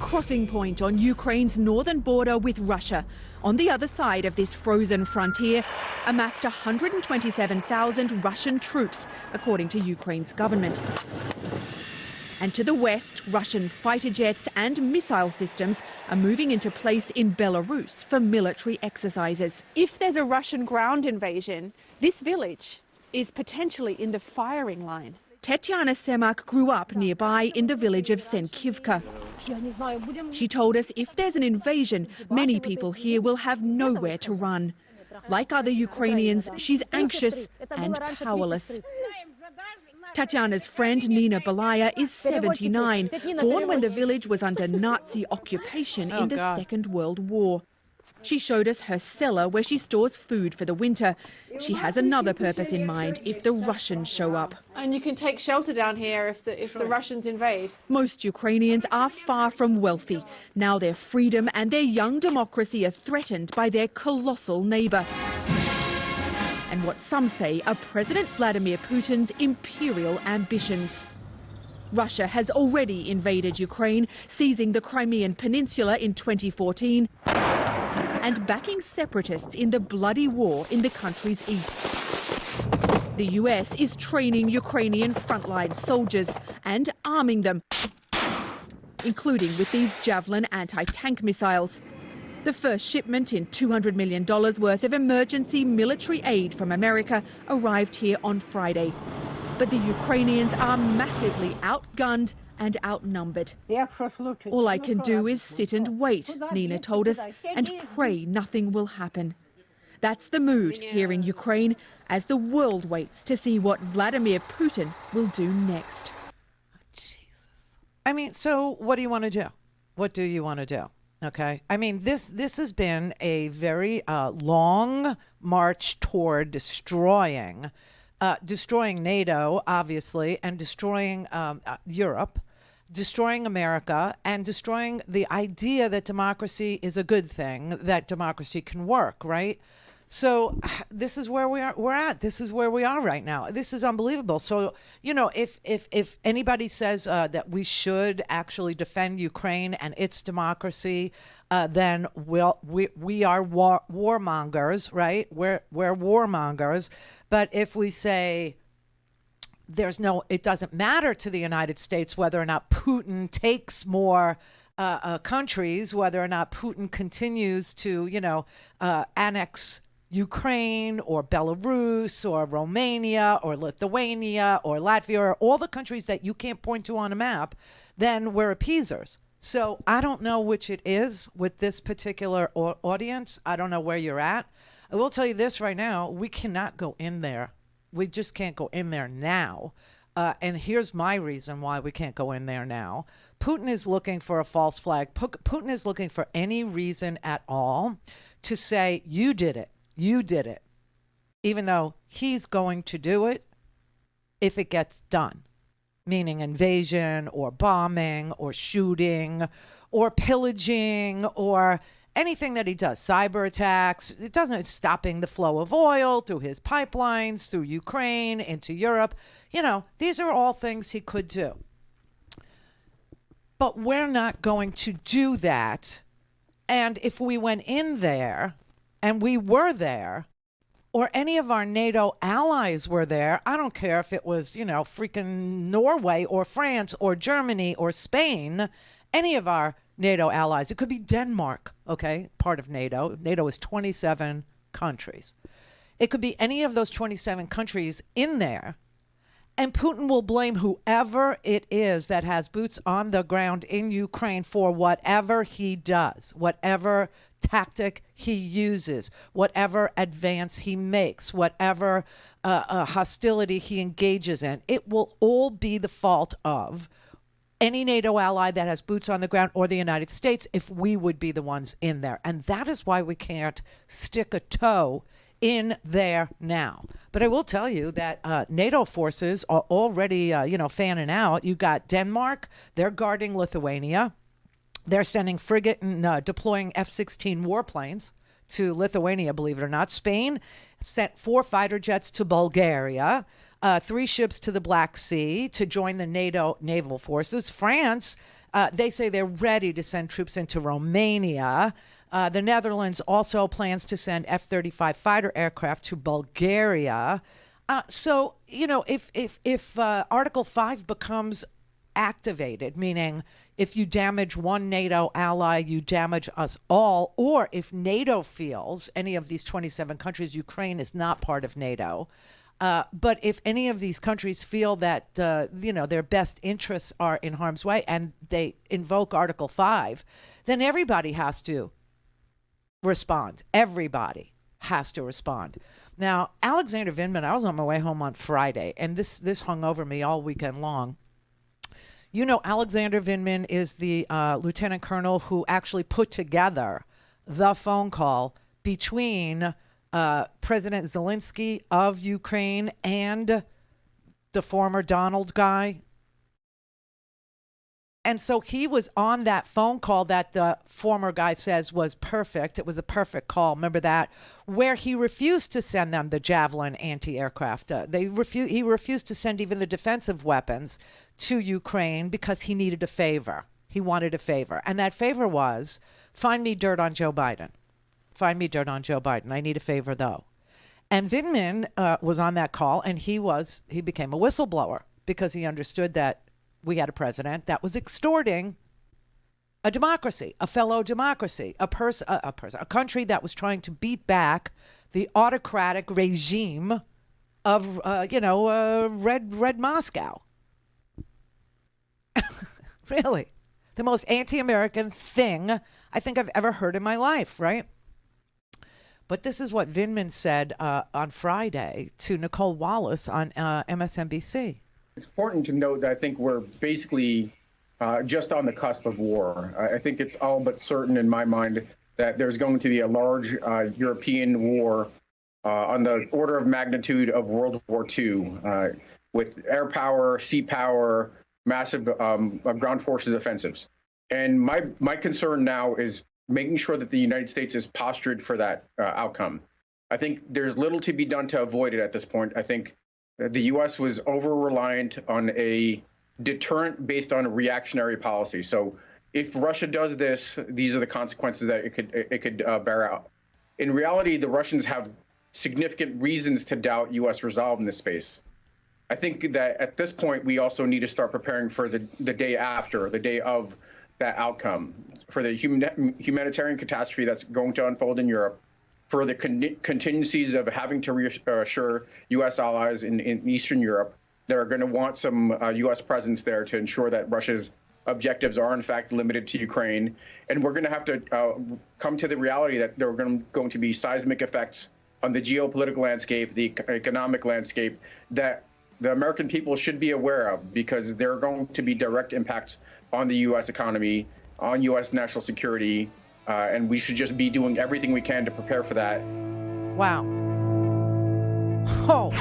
crossing point on Ukraine's northern border with Russia. On the other side of this frozen frontier, amassed 127,000 Russian troops, according to Ukraine's government. And to the west, Russian fighter jets and missile systems are moving into place in Belarus for military exercises. If there's a Russian ground invasion, this village is potentially in the firing line. Tetiana Semak grew up nearby in the village of Senkivka. She told us if there's an invasion, many people here will have nowhere to run. Like other Ukrainians, she's anxious and powerless. Tatiana's friend Nina Belaya is 79, born when the village was under Nazi occupation in the Second World War. She showed us her cellar where she stores food for the winter. She has another purpose in mind if the Russians show up. And you can take shelter down here if the Russians invade. Most Ukrainians are far from wealthy. Now their freedom and their young democracy are threatened by their colossal neighbour. And what some say are President Vladimir Putin's imperial ambitions. Russia has already invaded Ukraine, seizing the Crimean Peninsula in 2014 and backing separatists in the bloody war in the country's east. The US is training Ukrainian frontline soldiers and arming them, including with these Javelin anti-tank missiles. The first shipment in $200 million worth of emergency military aid from America arrived here on Friday. But the Ukrainians are massively outgunned and outnumbered. All I can do is sit and wait, Nina told us, and pray nothing will happen. That's the mood here in Ukraine as the world waits to see what Vladimir Putin will do next. Jesus. I mean, so what do you want to do? What do you want to do? Okay. I mean, this has been a very long march toward destroying NATO, obviously, and destroying Europe, destroying America, and destroying the idea that democracy is a good thing, that democracy can work, right? So this is where we're at. This is where we are right now. This is unbelievable. So, you know, if anybody says that we should actually defend Ukraine and its democracy, then we are warmongers, right? We're warmongers. But if we say it doesn't matter to the United States whether or not Putin takes more countries, whether or not Putin continues to, annex Ukraine or Belarus or Romania or Lithuania or Latvia or all the countries that you can't point to on a map, then we're appeasers. So I don't know which it is with this particular audience. I don't know where you're at. I will tell you this right now. We cannot go in there. We just can't go in there now. And here's my reason why we can't go in there now. Putin is looking for a false flag. Putin is looking for any reason at all to say, you did it. You did it. Even though he's going to do it if it gets done. Meaning invasion or bombing or shooting or pillaging or anything that he does, cyber attacks. It's stopping the flow of oil through his pipelines, through Ukraine, into Europe. These are all things he could do. But we're not going to do that. And if we went in there and we were there, or any of our NATO allies were there, I don't care if it was, freaking Norway or France or Germany or Spain, any of our NATO allies. It could be Denmark, okay, part of NATO. NATO is 27 countries. It could be any of those 27 countries in there. And Putin will blame whoever it is that has boots on the ground in Ukraine for whatever he does, whatever tactic he uses, whatever advance he makes, whatever hostility he engages in. It will all be the fault of any NATO ally that has boots on the ground or the United States if we would be the ones in there. And that is why we can't stick a toe in there now. But I will tell you that NATO forces are already, fanning out. You got Denmark, they're guarding Lithuania. They're sending frigate and deploying F-16 warplanes to Lithuania, believe it or not. Spain sent 4 fighter jets to Bulgaria, 3 ships to the Black Sea to join the NATO naval forces. France They say they're ready to send troops into Romania. The Netherlands also plans to send F-35 fighter aircraft to Bulgaria. So, you know, if Article 5 becomes activated, meaning if you damage one NATO ally, you damage us all, or if NATO feels, any of these 27 countries, Ukraine is not part of NATO, but if any of these countries feel that, you know, their best interests are in harm's way and they invoke Article 5, then everybody has to respond. Everybody has to respond. Now, Alexander Vindman, I was on my way home on Friday, and this hung over me all weekend long. You know, Alexander Vindman is the lieutenant colonel who actually put together the phone call between President Zelensky of Ukraine and the former Donald guy. And so he was on that phone call that the former guy says was perfect. It was a perfect call. Remember that? Where he refused to send them the Javelin anti-aircraft. He refused to send even the defensive weapons to Ukraine because he needed a favor. He wanted a favor. And that favor was, find me dirt on Joe Biden. Find me dirt on Joe Biden. I need a favor, though. And Vindman was on that call, and he became a whistleblower because he understood that we had a president that was extorting a democracy, a fellow democracy, a country that was trying to beat back the autocratic regime of, Red Moscow. Really, the most anti-American thing I think I've ever heard in my life, right? But this is what Vindman said on Friday to Nicole Wallace on MSNBC. It's important to note that I think we're basically just on the cusp of war. I think it's all but certain in my mind that there's going to be a large European war on the order of magnitude of World War II with air power, sea power, massive ground forces offensives. And my concern now is making sure that the United States is postured for that outcome. I think there's little to be done to avoid it at this point. I think the U.S. was over-reliant on a deterrent based on a reactionary policy. So if Russia does this, these are the consequences that it could bear out. In reality, the Russians have significant reasons to doubt U.S. resolve in this space. I think that at this point, we also need to start preparing for the day after, the day of that outcome, for the humanitarian catastrophe that's going to unfold in Europe, for the contingencies of having to reassure U.S. allies in Eastern Europe that are going to want some U.S. presence there to ensure that Russia's objectives are, in fact, limited to Ukraine. And we're going to have to come to the reality that there are going to be seismic effects on the geopolitical landscape, the economic landscape, that the American people should be aware of, because there are going to be direct impacts on the U.S. economy, on U.S. national security, and we should just be doing everything we can to prepare for that. Wow. Oh.